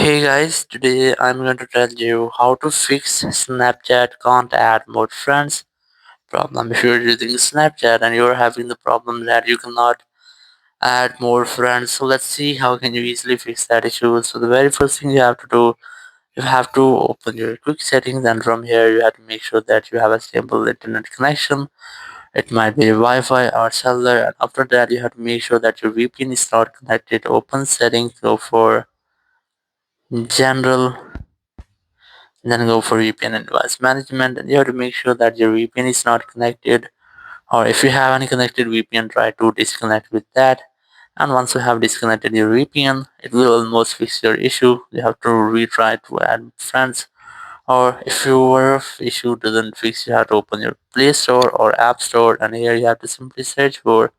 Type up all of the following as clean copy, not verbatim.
Hey guys, today I'm going to tell you how to fix Snapchat can't add more friends problem. If you're using Snapchat and you're having the problem that you cannot add more friends, so let's see how can you easily fix that issue. So the very first thing you have to do, you have to open your quick settings, and from here you have to make sure that you have a stable internet connection. It might be Wi-Fi or cellular, and after that you have to make sure that your VPN is not connected. Open settings, go for general, then go for VPN and device management, and you have to make sure that your VPN is not connected, or if you have any connected VPN, try to disconnect with that. And once you have disconnected your VPN, it will almost fix your issue. You have to retry to add friends, or if your issue doesn't fix, you have to open your Play Store or App Store, and here you have to simply search for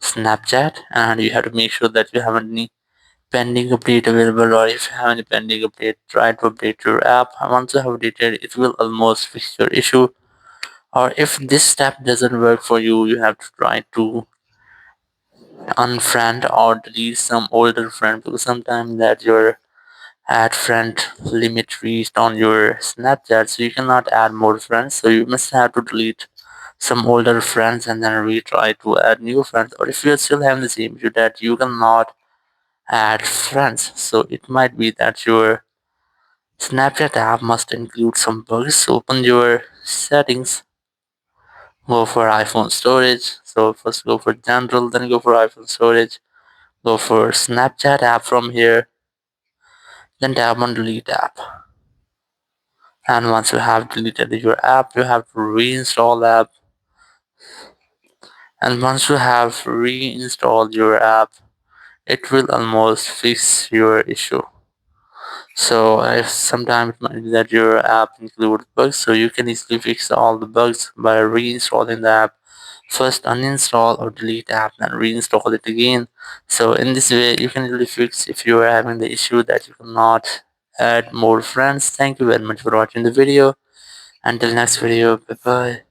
Snapchat, and you have to make sure that you have any pending update available, or if you have any pending update, try to update your app. And once you have updated, it will almost fix your issue. Or if this step doesn't work for you, you have to try to unfriend or delete some older friend, because sometimes that your add friend limit reached on your Snapchat, so you cannot add more friends, so you must have to delete some older friends and then retry to add new friends. Or if you're still having the same issue that you cannot add friends, so it might be that your Snapchat app must include some bugs. Open your settings, go for iPhone storage. So first go for general, then go for iPhone storage, go for Snapchat app from here, then tap on delete app. And once you have deleted your app, you have to reinstall app. And once you have reinstalled your app, it will almost fix your issue. So if sometimes it might be that your app includes bugs, so you can easily fix all the bugs by reinstalling the app. First uninstall or delete app, then reinstall it again. So in this way you can really fix if you are having the issue that you cannot add more friends. Thank you very much for watching the video. Until next video, bye bye.